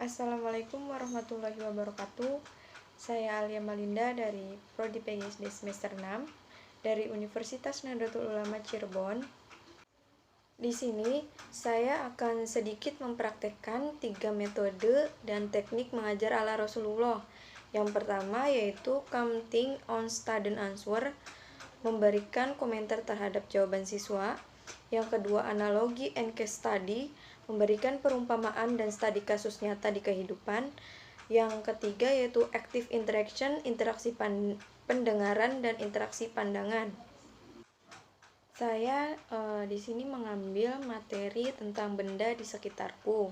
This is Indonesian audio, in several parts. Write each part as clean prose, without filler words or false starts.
Assalamualaikum warahmatullahi wabarakatuh. Saya Alia Malinda dari Prodi PGSD semester 6 dari Universitas Nahdlatul Ulama Cirebon. Di sini saya akan sedikit mempraktekkan 3 metode dan teknik mengajar ala Rasulullah. Yang pertama yaitu counting on student answer, memberikan komentar terhadap jawaban siswa. Yang kedua analogi and case study, memberikan perumpamaan dan studi kasus nyata di kehidupan. Yang ketiga yaitu active interaction, interaksi pendengaran dan interaksi pandangan. Saya di sini mengambil materi tentang benda di sekitarku.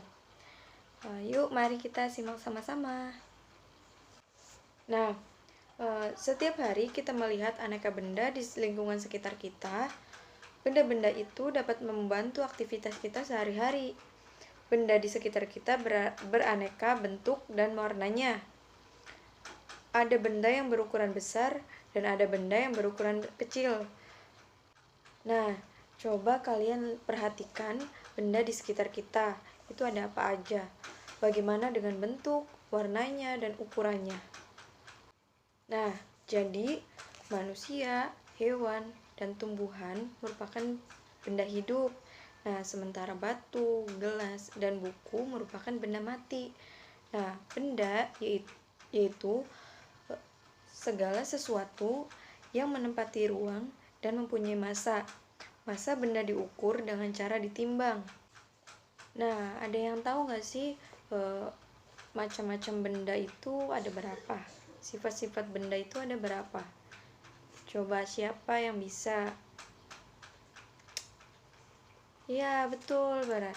Yuk, mari kita simak sama-sama. Nah, setiap hari kita melihat aneka benda di lingkungan sekitar kita. Benda-benda itu dapat membantu aktivitas kita sehari-hari. Benda di sekitar kita beraneka bentuk dan warnanya. Ada benda yang berukuran besar dan ada benda yang berukuran kecil. Nah, coba kalian perhatikan benda di sekitar kita. Itu ada apa aja? Bagaimana dengan bentuk, warnanya, dan ukurannya? Nah, jadi manusia, hewan, dan tumbuhan merupakan benda hidup. Nah, sementara batu, gelas, dan buku merupakan benda mati. Nah, benda yaitu segala sesuatu yang menempati ruang dan mempunyai massa. Massa benda diukur dengan cara ditimbang. Nah, ada yang tahu nggak sih macam-macam benda itu ada berapa? Sifat-sifat benda itu ada berapa? Coba siapa yang bisa? Ya, betul, Bara.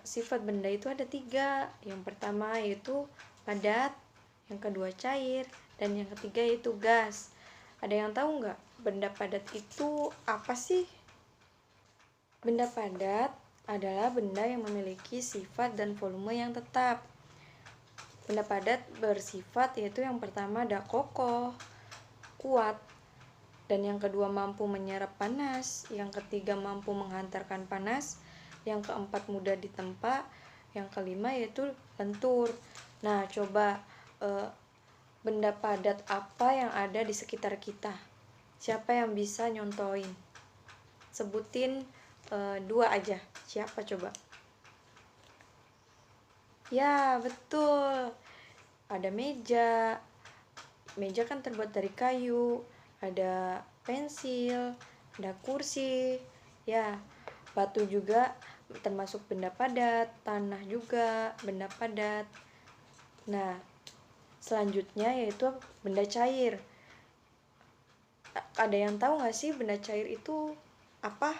Sifat benda itu ada 3. Yang pertama yaitu padat, yang kedua cair, dan yang ketiga yaitu gas. Ada yang tahu nggak benda padat itu apa sih? Benda padat adalah benda yang memiliki sifat dan volume yang tetap. Benda padat bersifat yaitu yang pertama ada kokoh, kuat, dan yang kedua mampu menyerap panas, yang ketiga mampu menghantarkan panas, yang keempat mudah ditempa, yang kelima yaitu lentur. Nah, coba benda padat apa yang ada di sekitar kita? Siapa yang bisa nyontoin? Sebutin 2 aja. Siapa coba? Ya, betul. Ada meja. Meja kan terbuat dari kayu. Ada pensil, ada kursi. Ya, batu juga termasuk benda padat, tanah juga benda padat. Nah, selanjutnya yaitu benda cair. Ada yang tahu nggak sih benda cair itu apa?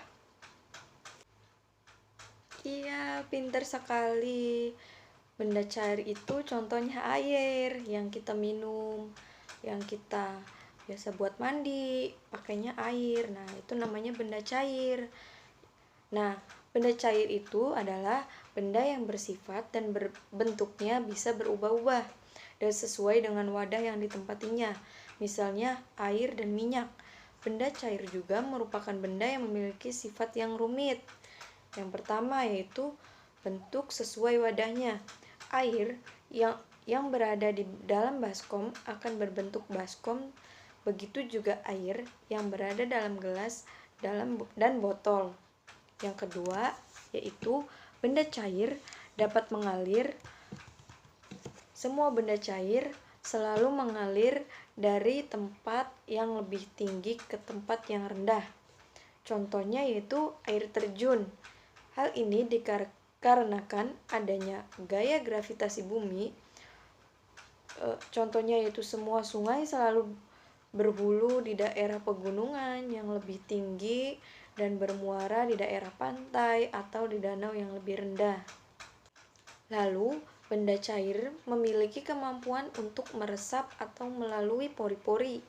Iya, pintar sekali. Benda cair itu contohnya air yang kita minum, yang kita biasa buat mandi, pakainya air. Nah, itu namanya benda cair. Nah, benda cair itu adalah benda yang bersifat dan bentuknya bisa berubah-ubah dan sesuai dengan wadah yang ditempatinya. Misalnya air dan minyak. Benda cair juga merupakan benda yang memiliki sifat yang rumit. Yang pertama yaitu bentuk sesuai wadahnya. Air yang berada di dalam baskom akan berbentuk baskom, begitu juga air yang berada dalam gelas dan botol. Yang kedua yaitu benda cair dapat mengalir. Semua benda cair selalu mengalir dari tempat yang lebih tinggi ke tempat yang rendah. Contohnya yaitu air terjun. Hal ini dikarenakan adanya gaya gravitasi bumi. Contohnya yaitu semua sungai selalu berhulu di daerah pegunungan yang lebih tinggi dan bermuara di daerah pantai atau di danau yang lebih rendah. Lalu, benda cair memiliki kemampuan untuk meresap atau melalui pori-pori.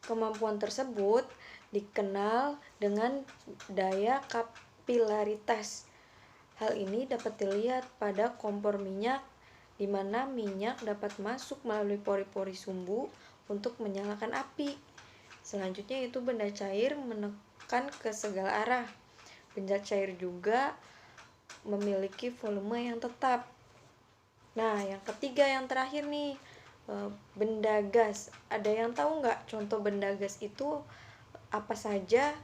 Kemampuan tersebut dikenal dengan daya kapilaritas. Hal ini dapat dilihat pada kompor minyak, di mana minyak dapat masuk melalui pori-pori sumbu untuk menyalakan api. Selanjutnya itu benda cair menekan ke segala arah. Benda cair juga memiliki volume yang tetap. Nah, yang ketiga yang terakhir nih, benda gas. Ada yang tahu nggak contoh benda gas itu apa saja?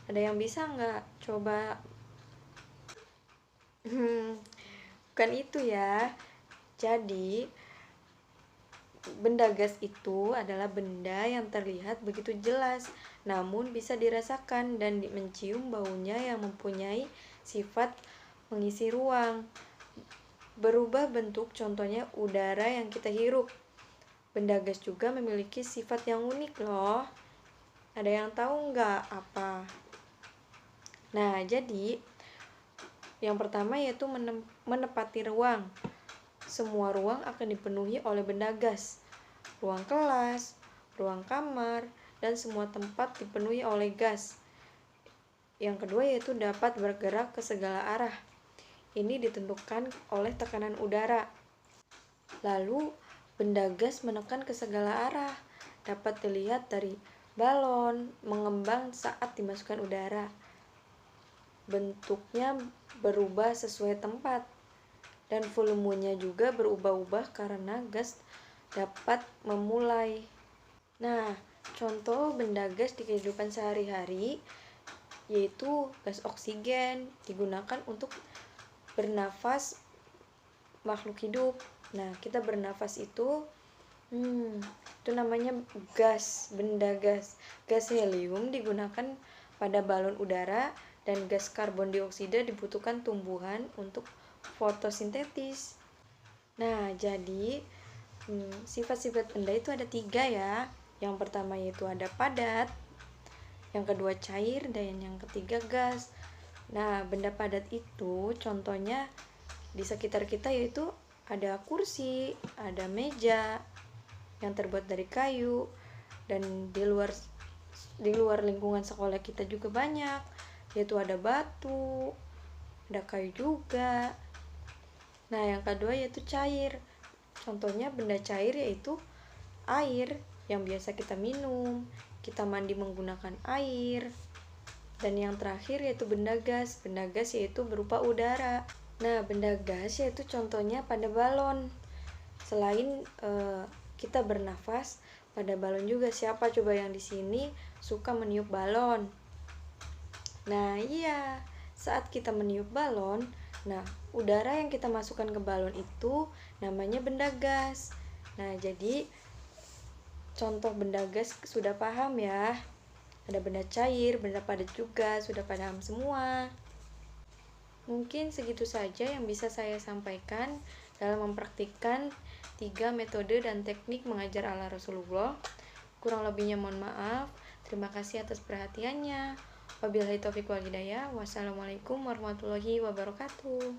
Ada yang bisa nggak? Coba. Bukan itu ya. Jadi, benda gas itu adalah benda yang terlihat begitu jelas, namun bisa dirasakan dan mencium baunya yang mempunyai sifat mengisi ruang. Berubah bentuk, contohnya udara yang kita hirup. Benda gas juga memiliki sifat yang unik loh. Ada yang tahu nggak apa? Nah, jadi yang pertama yaitu menepati ruang. Semua ruang akan dipenuhi oleh benda gas. Ruang kelas, ruang kamar, dan semua tempat dipenuhi oleh gas. Yang kedua yaitu dapat bergerak ke segala arah. Ini ditentukan oleh tekanan udara. Lalu, benda gas menekan ke segala arah. Dapat dilihat dari balon mengembang saat dimasukkan udara. Bentuknya berubah sesuai tempat. Dan volumenya juga berubah-ubah karena gas dapat memulai. Nah, contoh benda gas di kehidupan sehari-hari yaitu gas oksigen digunakan untuk bernafas makhluk hidup. Nah, kita bernafas itu namanya gas, benda gas. Gas helium digunakan pada balon udara dan gas karbon dioksida dibutuhkan tumbuhan untuk fotosintesis. Nah, jadi sifat-sifat benda itu ada 3 ya. Yang pertama yaitu ada padat, yang kedua cair, dan yang ketiga gas. Nah, benda padat itu contohnya di sekitar kita yaitu ada kursi, ada meja yang terbuat dari kayu, dan di luar lingkungan sekolah kita juga banyak, yaitu ada batu, ada kayu juga. Nah, yang kedua yaitu cair. Contohnya benda cair yaitu air yang biasa kita minum, kita mandi menggunakan air. Dan yang terakhir yaitu benda gas. Benda gas yaitu berupa udara. Nah, benda gas yaitu contohnya pada balon. Selain kita bernafas, pada balon juga. Siapa coba yang di sini suka meniup balon? Nah, iya. Saat kita meniup balon, nah, udara yang kita masukkan ke balon itu namanya benda gas. Nah, jadi contoh benda gas sudah paham ya. Ada benda cair, benda padat juga, sudah paham semua. Mungkin segitu saja yang bisa saya sampaikan dalam mempraktikkan 3 metode dan teknik mengajar ala Rasulullah. Kurang lebihnya mohon maaf. Terima kasih atas perhatiannya. Wabillahi taufiq wal hidayah. Wassalamualaikum warahmatullahi wabarakatuh.